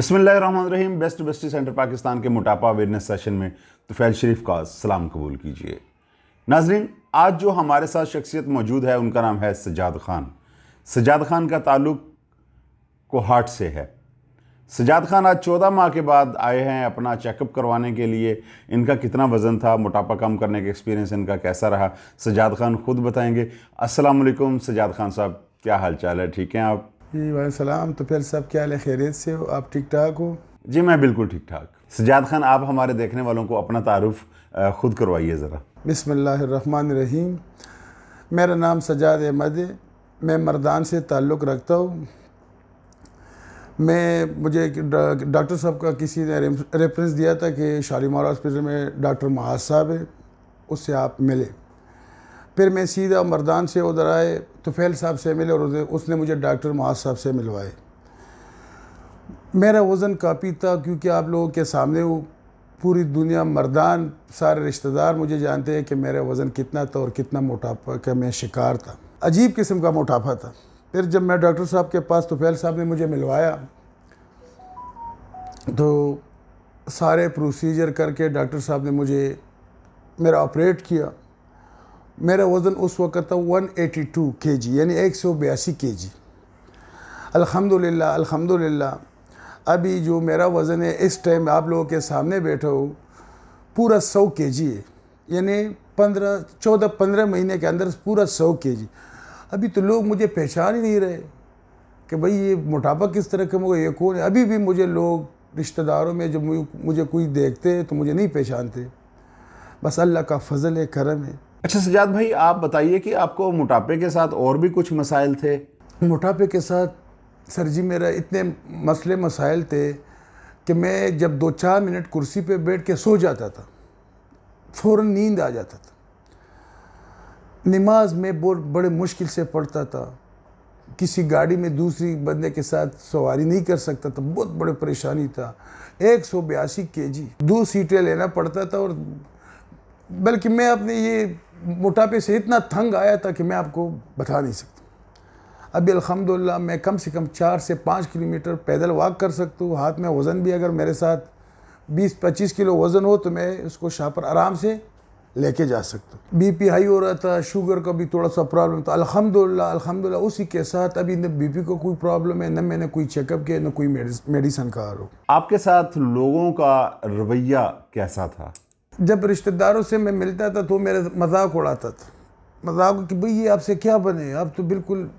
बिस्मिल्लाहिर्रहमानिर्रहीम। Best to bestie centre Pakistan के मोटापा अवेयरनेस सेशन में तुफैल शरीफ का सलाम कबूल कीजिए। नाजरीन, आज जो हमारे साथ शख्सियत मौजूद है उनका नाम है सज्जाद खान। सज्जाद खान का ताल्लुक कोहाट से है। सज्जाद खान आज 14 माह के बाद आए हैं अपना चेकअप करवाने के लिए। इनका कितना वज़न था, मोटापा कम करने का एक्सपीरियंस इनका कैसा रहा, सज्जाद खान खुद बताएंगे। अस्सलाम वालेकुम सज्जाद खान साहब, क्या हाल चाल है? ठीक हैं आप? जी वालेकुम सलाम। तो फिर सब क्या हाल है, खैरियत से हो? आप ठीक ठाक हो? जी मैं बिल्कुल ठीक ठाक। सज्जाद खान, आप हमारे देखने वालों को अपना तारुफ खुद करवाइए ज़रा। बिस्मिल्लाहिर्रहमानिर्रहीम। मेरा नाम सज्जाद अहमद है। मैं मर्दान से ताल्लुक़ रखता हूँ। मुझे डॉक्टर साहब का किसी ने रेफरेंस दिया था कि शालीमार हॉस्पिटल में डॉक्टर महाज साहब है, उससे आप मिले। फिर मैं सीधा मर्दान से उधर आए, तुफैल साहब से मिले और उसने मुझे डॉक्टर महाज साहब से मिलवाए। मेरा वज़न काफ़ी था, क्योंकि आप लोगों के सामने वो पूरी दुनिया मर्दान सारे रिश्तेदार मुझे जानते हैं कि मेरा वज़न कितना था और कितना मोटापा का मैं शिकार था। अजीब किस्म का मोटापा था। फिर जब मैं डॉक्टर साहब के पास, तुफैल साहब ने मुझे मिलवाया तो सारे प्रोसीजर करके डॉक्टर साहब ने मेरा ऑपरेट किया। मेरा वज़न उस वक़्त था 182 kg, यानी 182 kg। अल्हम्दुलिल्लाह अल्हम्दुलिल्लाह अभी जो मेरा वज़न है इस टाइम आप लोगों के सामने बैठा हूँ पूरा 100 kg है, यानी 14-15 महीने के अंदर पूरा 100 kg। अभी तो लोग मुझे पहचान ही नहीं रहे कि भाई ये मोटापा किस तरह कम होगा, ये कौन है। अभी भी मुझे लोग रिश्तेदारों में जब मुझे कोई देखते हैं तो मुझे नहीं पहचानते। बस अल्लाह का फजल है, करम है। अच्छा सज्जाद भाई, आप बताइए कि आपको मोटापे के साथ और भी कुछ मसाइल थे? मोटापे के साथ सर जी मेरा इतने मसले मसाइल थे कि मैं जब 2-4 मिनट कुर्सी पे बैठ के सो जाता था, फ़ौरन नींद आ जाता था। नमाज में बहुत बड़े मुश्किल से पढ़ता था। किसी गाड़ी में दूसरी बंदे के साथ सवारी नहीं कर सकता था, बहुत बड़ी परेशानी था। 182 kg, 2 सीटें लेना पड़ता था। और बल्कि मैं अपने ये मोटापे से इतना तंग आया था कि मैं आपको बता नहीं सकता। अभी अल्हम्दुलिल्लाह मैं कम से कम 4 से 5 किलोमीटर पैदल वॉक कर सकता हूँ। हाथ में वज़न भी अगर मेरे साथ 20-25 किलो वज़न हो तो मैं उसको शाह पर आराम से लेके जा सकता हूँ। बीपी हाई हो रहा था, शुगर का भी थोड़ा सा प्रॉब्लम था। अल्हम्दुलिल्लाह उसी के साथ अभी न बीपी को कोई प्रॉब्लम है, न मैंने कोई चेकअप किया, न कोई मेडिसिन खा रहा हूँ। आपके साथ लोगों का रवैया कैसा था? जब रिश्तेदारों से मैं मिलता था तो मेरा मजाक उड़ाता था, मजाक कि भाई ये आपसे क्या बने, आप तो बिल्कुल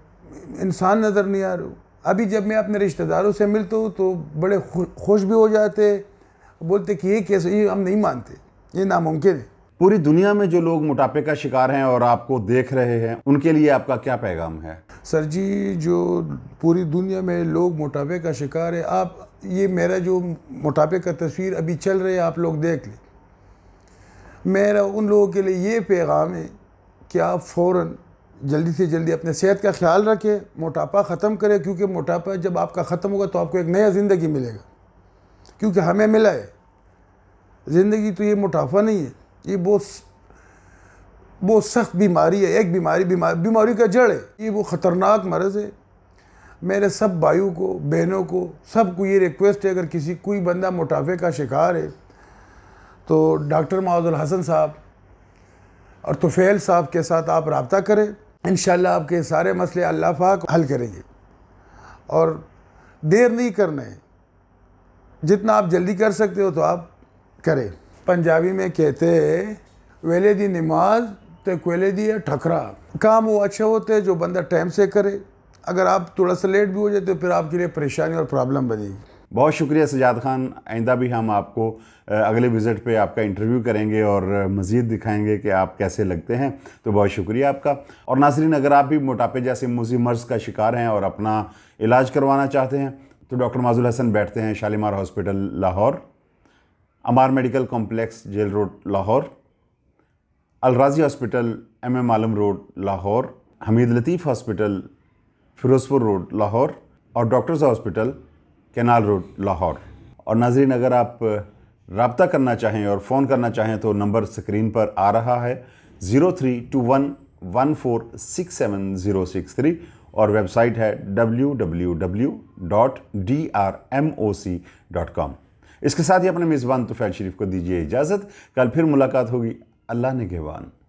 इंसान नज़र नहीं आ रहे हो। अभी जब मैं अपने रिश्तेदारों से मिलता हूँ तो बड़े खुश भी हो जाते, बोलते कि ये कैसे, ये हम नहीं मानते, ये नामुमकिन है। पूरी दुनिया में जो लोग मोटापे का शिकार हैं और आपको देख रहे हैं, उनके लिए आपका क्या पैगाम है? सर जी, जो पूरी दुनिया में लोग मोटापे का शिकार है, आप ये मेरा जो मोटापे का तस्वीर अभी चल रही है आप लोग देख लें। मेरा उन लोगों के लिए ये पैगाम है कि आप फ़ौरन जल्दी से जल्दी अपने सेहत का ख्याल रखें, मोटापा ख़त्म करें। क्योंकि मोटापा जब आपका ख़त्म होगा तो आपको एक नया ज़िंदगी मिलेगा। क्योंकि हमें मिला है ज़िंदगी, तो ये मोटापा नहीं है, ये बहुत सख्त बीमारी है। एक बीमारी का जड़ है, ये वो ख़तरनाक मर्ज़ है। मेरे सब भाइयों को, बहनों को, सबको ये रिक्वेस्ट है, अगर कोई बंदा मोटापे का शिकार है तो डॉक्टर महाजुल हसन साहब और तुफैल साहब के साथ आप रब्ता करें। इंशाअल्लाह आपके सारे मसले अल्लाह पाक हल करेंगे। और देर नहीं करना है, जितना आप जल्दी कर सकते हो तो आप करें। पंजाबी में कहते हैं वेले दी नमाज तो कोयले दी है ठकरा। काम वो अच्छा होता है जो बंदा टाइम से करे। अगर आप थोड़ा सा लेट भी हो जाए तो फिर आपके लिए परेशानी और प्रॉब्लम बनेगी। बहुत शुक्रिया सज्जाद खान। आइंदा भी हम आपको अगले विज़िट पे आपका इंटरव्यू करेंगे और मज़ीद दिखाएंगे कि आप कैसे लगते हैं। तो बहुत शुक्रिया आपका। और नाज़रीन, अगर आप भी मोटापे जैसे मुज़ी मर्ज़ का शिकार हैं और अपना इलाज करवाना चाहते हैं तो डॉक्टर माजुल हसन बैठते हैं Shalimar hospital Lahore, Ammar medical complex jail road Lahore, Al-Razi hospital MM Alam road Lahore, Hameed Latif hospital Ferozepur road Lahore और doctors hospital canal road Lahore. और नाज़रीन, अगर आप रब्ता करना चाहें और फ़ोन करना चाहें तो नंबर स्क्रीन पर आ रहा है 0321146763 اور ویب سائٹ ہے www.drmoc.com۔ اس کے ساتھ ہی اپنے میزبان طفیل شریف کو دیجیے اجازت، کل پھر ملاقات ہوگی، اللہ نگہبان۔